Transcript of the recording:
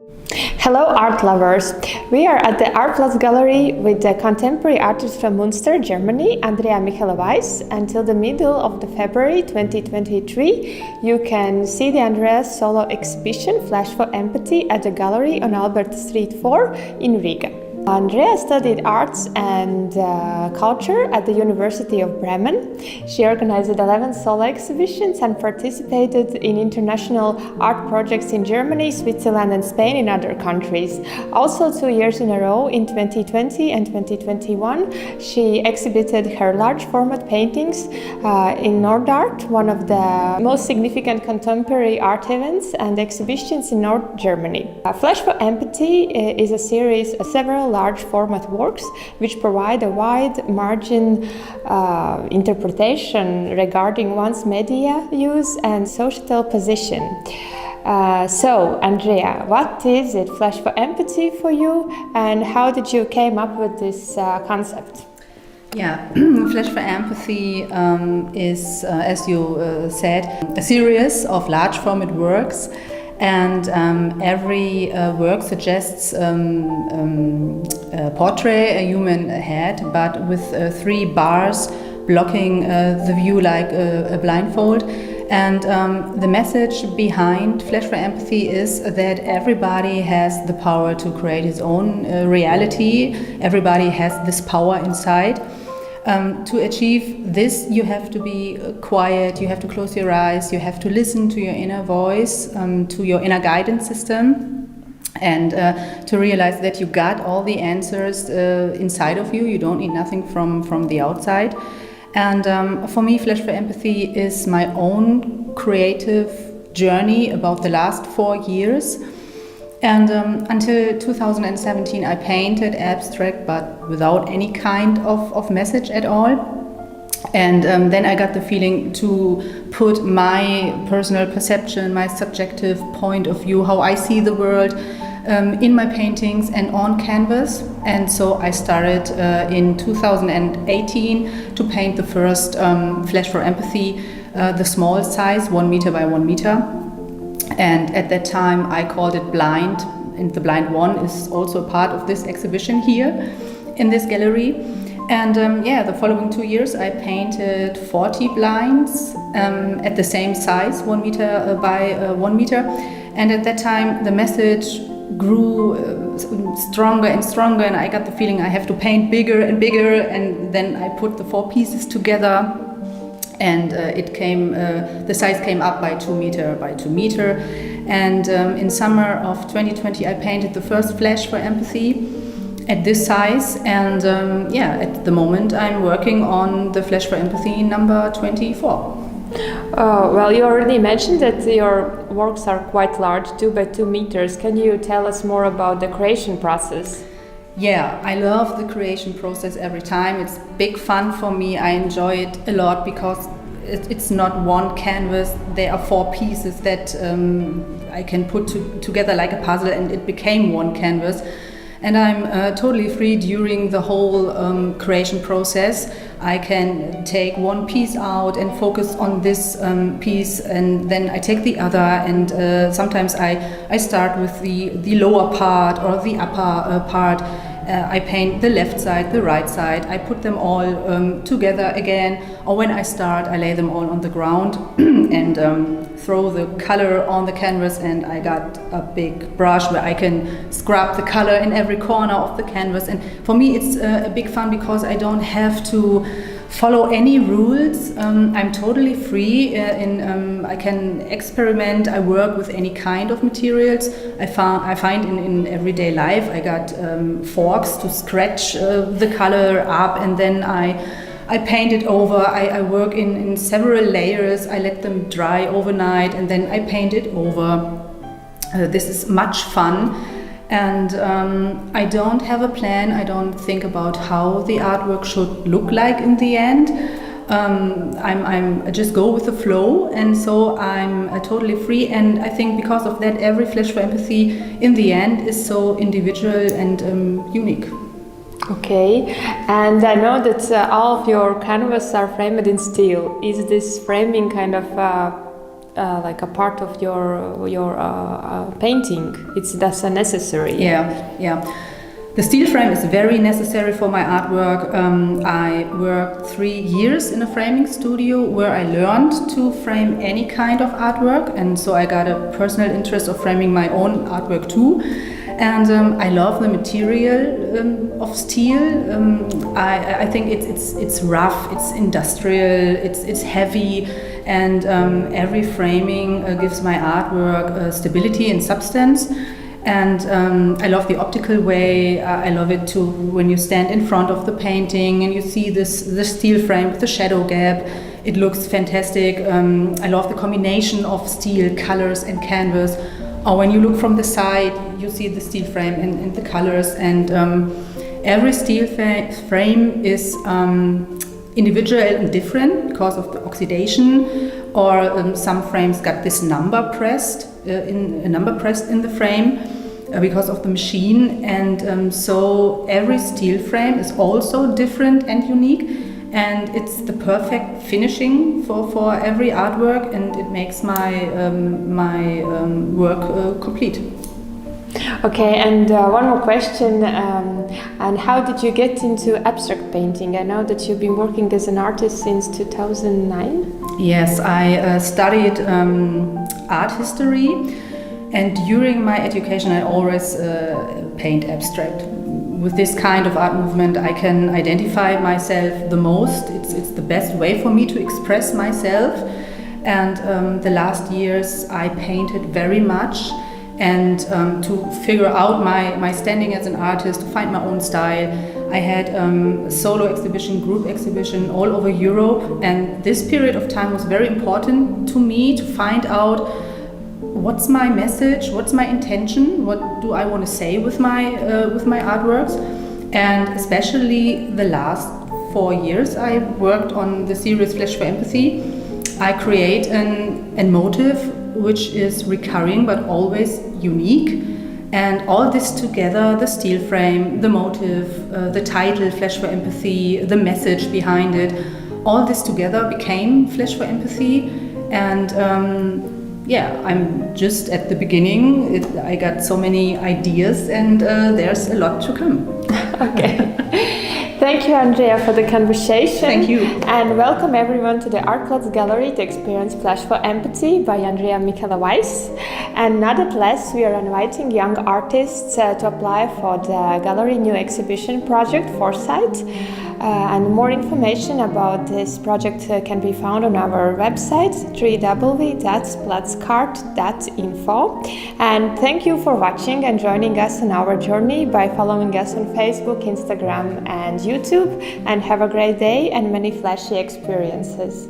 Hello art lovers! We are at the Platz gallery with the contemporary artist from Münster, Germany, Andrea Michaela-Weiss. Until the middle of the February 2023, you can see the Andrea's solo exhibition Flash for Empathy at the gallery on Albert Street 4 in Riga. Andrea studied arts and culture at the University of Bremen. She organized 11 solo exhibitions and participated in international art projects in Germany, Switzerland and Spain and other countries. Also 2 years in a row, in 2020 and 2021, she exhibited her large format paintings in Nordart, one of the most significant contemporary art events and exhibitions in North Germany. Flash for Empathy is a series of several large format works which provide a wide margin interpretation regarding one's media use and societal position. So, Andrea, what is it, Flash for Empathy, for you, and how did you came up with this concept? Yeah, Flash for Empathy is, as you said, a series of large format works. And every work suggests a portrait, a human head, but with 3 bars blocking the view like a blindfold. And the message behind Flash for Empathy is that everybody has the power to create his own reality. Everybody has this power inside. To achieve this, you have to be quiet, you have to close your eyes, you have to listen to your inner voice, to your inner guidance system, and to realize that you got all the answers inside of you. You don't need nothing from the outside. And for me, Flash for Empathy is my own creative journey about the last 4 years. And until 2017 I painted abstract but without any kind of message at all. And then I got the feeling to put my personal perception, my subjective point of view, how I see the world in my paintings and on canvas. And so I started in 2018 to paint the first Flash for Empathy, the small size, 1 meter by 1 meter. And at that time I called it Blind, and the Blind One is also a part of this exhibition here in this gallery. And the following 2 years I painted 40 blinds at the same size, 1 meter by 1 meter. And at that time the message grew stronger and stronger, and I got the feeling I have to paint bigger and bigger. And then I put the 4 pieces together. And the size came up by 2 meter by 2 meter. And in summer of 2020 I painted the first Flash for Empathy at this size. And at the moment I'm working on the Flash for Empathy number 24. Well, you already mentioned that your works are quite large, 2 by 2 meters. Can you tell us more about the creation process? Yeah, I love the creation process every time. It's big fun for me. I enjoy it a lot because it's not one canvas. There are 4 pieces that I can put together like a puzzle, and it became one canvas. And I'm totally free during the whole creation process. I can take one piece out and focus on this piece, and then I take the other, and sometimes I start with the lower part or the upper part. I paint the left side, the right side. I put them all together again, or when I start I lay them all on the ground and throw the color on the canvas, and I got a big brush where I can scrub the color in every corner of the canvas. And for me it's a big fun because I don't have to follow any rules. I'm totally free. I can experiment. I work with any kind of materials I find in everyday life. I got forks to scratch the color up, and then I paint it over. I work in several layers. I let them dry overnight, and then I paint it over. This is much fun. And I don't have a plan. I don't think about how the artwork should look like in the end. I just go with the flow, and so I'm totally free. And I think because of that, every Flash for Empathy in the end is so individual and unique. Okay, and I know that all of your canvases are framed in steel. Is this framing kind of like a part of your painting. That's a necessary. Yeah. The steel frame is very necessary for my artwork. I worked 3 years in a framing studio where I learned to frame any kind of artwork, and so I got a personal interest of framing my own artwork too. And I love the material of steel. I think it's rough, it's industrial, it's heavy, and every framing gives my artwork stability and substance. And I love the optical way. I love it too when you stand in front of the painting and you see this steel frame with the shadow gap. It looks fantastic. I love the combination of steel, colors and canvas. Or when you look from the side, you see the steel frame and the colors. And every steel frame is individual and different because of the oxidation. Or some frames got this number pressed in the frame because of the machine, and so every steel frame is also different and unique, and it's the perfect finishing for every artwork, and it makes my work complete. Okay, and one more question, and how did you get into abstract painting? I know that you've been working as an artist since 2009. Yes, I studied art history, and during my education I always paint abstract. With this kind of art movement I can identify myself the most. It's the best way for me to express myself, and the last years I painted very much. And to figure out my standing as an artist, to find my own style, I had a solo exhibition, group exhibition all over Europe, and this period of time was very important to me to find out what's my message, what's my intention, what do I want to say with my artworks. And especially the last 4 years I worked on the series Flash for Empathy. I create a motive which is recurring but always unique, and all this together, the steel frame, the motive, the title Flash for Empathy, the message behind it, all this together became Flash for Empathy. And I'm just at the beginning. I got so many ideas, and there's a lot to come. Okay. Thank you, Andrea, for the conversation. Thank you. And welcome everyone to the Platz Gallery to experience Flash for Empathy by Andrea Michaela-Weiss. And not at less, we are inviting young artists to apply for the gallery new exhibition project, Foresight. And more information about this project can be found on our website, www.platzcart.info. And thank you for watching and joining us on our journey by following us on Facebook, Instagram and YouTube. And have a great day and many flashy experiences.